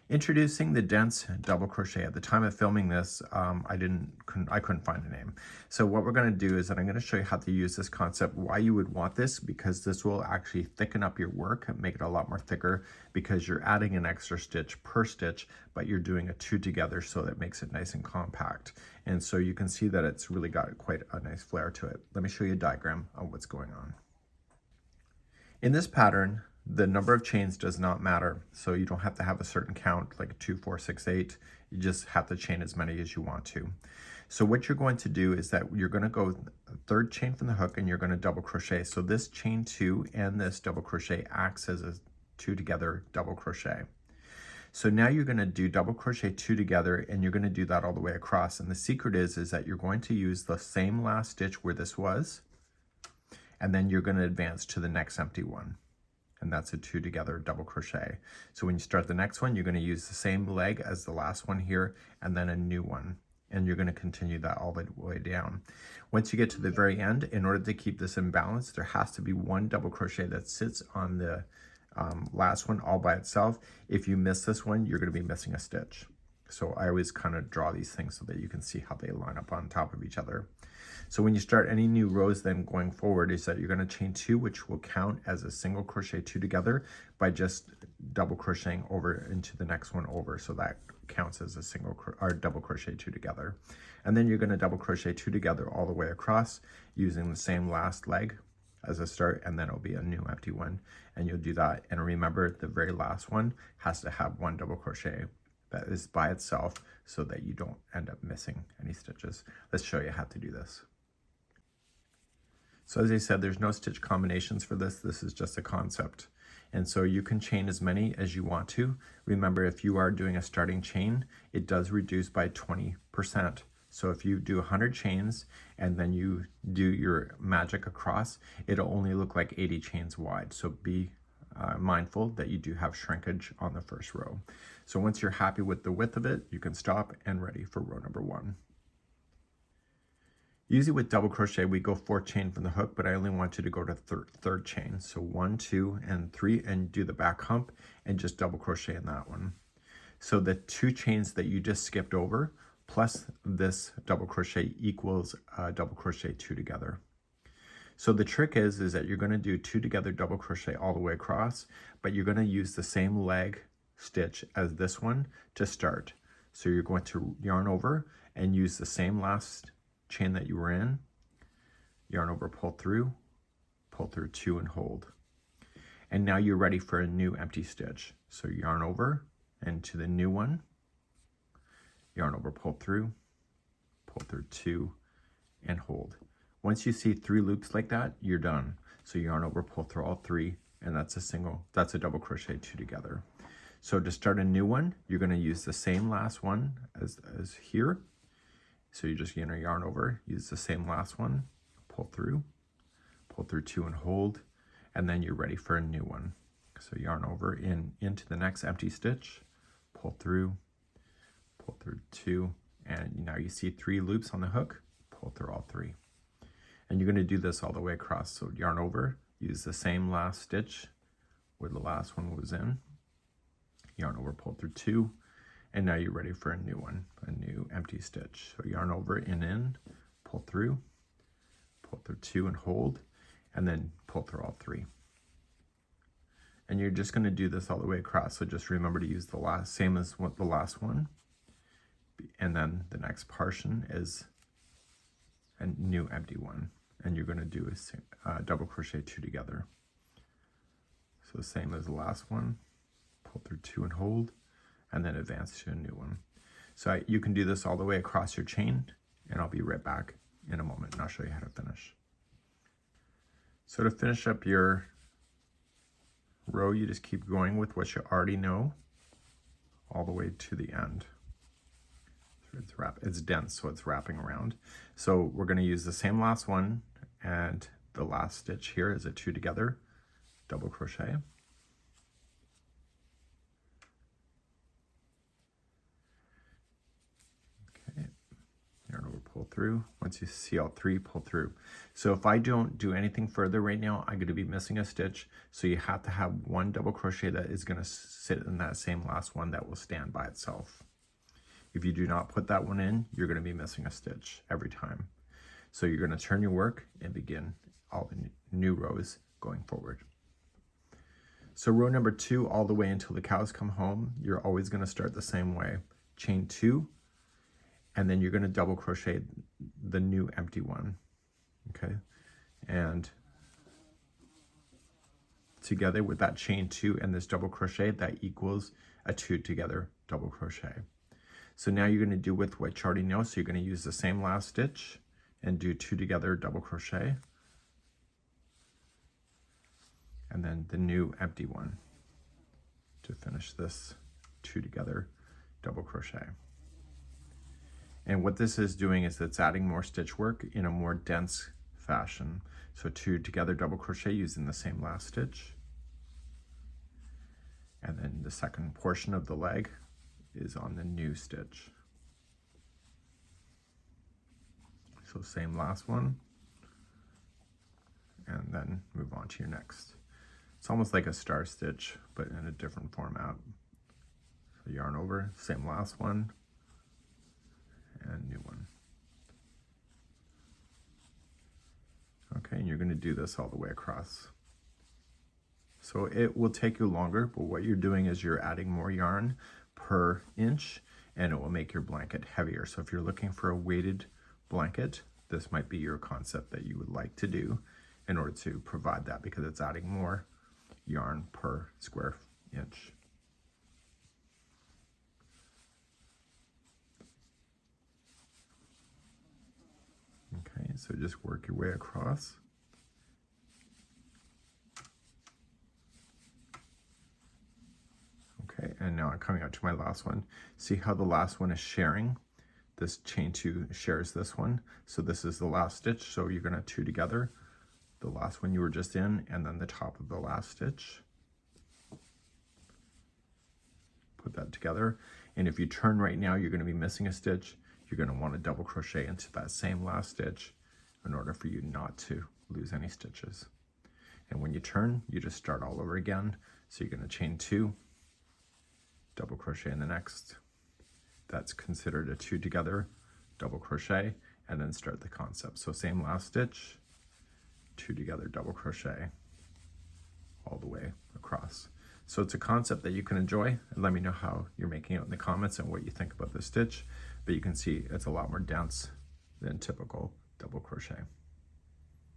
Introducing the dense double crochet. At the time of filming this, I couldn't find a name. So what we're going to do is that I'm going to show you how to use this concept, why you would want this, because this will actually thicken up your work and make it a lot more thicker, because you're adding an extra stitch per stitch, but you're doing a two together, so that makes it nice and compact. And so you can see that it's really got quite a nice flare to it. Let me show you a diagram of what's going on. In this pattern, the number of chains does not matter, so you don't have to have a certain count, like 2, 4, 6, 8. You just have to chain as many as you want to. So what you're going to do is that you're going to go third chain from the hook and you're going to double crochet. So this chain 2 and this double crochet acts as a 2 together double crochet. So now you're going to do double crochet 2 together, and you're going to do that all the way across. And the secret is that you're going to use the same last stitch where this was, and then you're going to advance to the next empty one. And that's a 2 together double crochet. So when you start the next one, you're going to use the same leg as the last one here, and then a new one. And you're going to continue that all the way down. Once you get to the very end, in order to keep this in balance, there has to be one double crochet that sits on the last one all by itself. If you miss this one, you're going to be missing a stitch. So I always kind of draw these things so that you can see how they line up on top of each other. So when you start any new rows then going forward, is that you're going to chain 2, which will count as a single crochet 2 together by just double crocheting over into the next one over. So that counts as a single or double crochet 2 together. And then you're going to double crochet 2 together all the way across using the same last leg as a start, and then it'll be a new empty one. And you'll do that. And remember, the very last one has to have one double crochet that is by itself so that you don't end up missing any stitches. Let's show you how to do this. So as I said, there's no stitch combinations for this. This is just a concept. And so you can chain as many as you want to. Remember, if you are doing a starting chain, it does reduce by 20%. So if you do 100 chains and then you do your magic across, it'll only look like 80 chains wide. So be mindful that you do have shrinkage on the first row. So once you're happy with the width of it, you can stop and ready for row number 1. Usually with double crochet, we go 4th chain from the hook, but I only want you to go to third chain. So 1, 2, and 3, and do the back hump and just double crochet in that one. So the 2 chains that you just skipped over plus this double crochet equals double crochet 2 together. So the trick is that you're going to do 2 together double crochet all the way across, but you're going to use the same leg stitch as this one to start. So you're going to yarn over and use the same last chain that you were in, yarn over, pull through 2 and hold. And now you're ready for a new empty stitch. So yarn over into the new one, yarn over, pull through 2 and hold. Once you see 3 loops like that, you're done. So yarn over, pull through all 3, and that's a double crochet 2 together. So to start a new one, you're going to use the same last one as here. So you're just going to yarn over, use the same last one, pull through 2 and hold, and then you're ready for a new one. So yarn over into the next empty stitch, pull through 2, and now you see 3 loops on the hook, pull through all 3. And you're going to do this all the way across. So yarn over, use the same last stitch where the last one was in, yarn over, pull through 2, and now you're ready for a new one, a new empty stitch. So yarn over in, pull through 2 and hold, and then pull through all 3. And you're just going to do this all the way across. So just remember to use the same as the last one. And then the next portion is a new empty one. And you're going to do a double crochet 2 together. So the same as the last one, pull through 2 and hold, and then advance to a new one. So you can do this all the way across your chain, and I'll be right back in a moment and I'll show you how to finish. So to finish up your row, you just keep going with what you already know all the way to the end. It's dense, so it's wrapping around. So we're going to use the same last one, and the last stitch here is a 2 together double crochet. Yarn over, pull through. Once you see all three, pull through. So if I don't do anything further right now, I'm going to be missing a stitch. So you have to have one double crochet that is going to sit in that same last one that will stand by itself. If you do not put that one in, you're going to be missing a stitch every time. So you're going to turn your work and begin all the new rows going forward. So row number 2 all the way until the cows come home, you're always going to start the same way. Chain 2, and then you're going to double crochet the new empty one. Okay, and together with that chain 2 and this double crochet, that equals a 2 together double crochet. So now you're going to do with what you already know. So you're going to use the same last stitch and do 2 together double crochet, and then the new empty one to finish this 2 together double crochet. And what this is doing is it's adding more stitch work in a more dense fashion. So 2 together double crochet using the same last stitch, and then the second portion of the leg is on the new stitch. So same last one, and then move on to your next. It's almost like a star stitch, but in a different format. So yarn over, same last one, and new one. Okay, and you're going to do this all the way across. So it will take you longer, but what you're doing is you're adding more yarn per inch, and it will make your blanket heavier. So if you're looking for a weighted blanket, this might be your concept that you would like to do in order to provide that, because it's adding more yarn per square inch. Okay, so just work your way across. Okay, and now I'm coming out to my last one. See how the last one is sharing? This chain 2 shares this one. So this is the last stitch. So you're gonna 2 together, the last one you were just in, and then the top of the last stitch. Put that together. And if you turn right now, you're gonna be missing a stitch. You're gonna wanna double crochet into that same last stitch in order for you not to lose any stitches. And when you turn, you just start all over again. So you're gonna chain 2, double crochet in the next. That's considered a 2 together double crochet, and then start the concept. So same last stitch, 2 together double crochet all the way across. So it's a concept that you can enjoy, and let me know how you're making it in the comments and what you think about the stitch. But you can see it's a lot more dense than typical double crochet.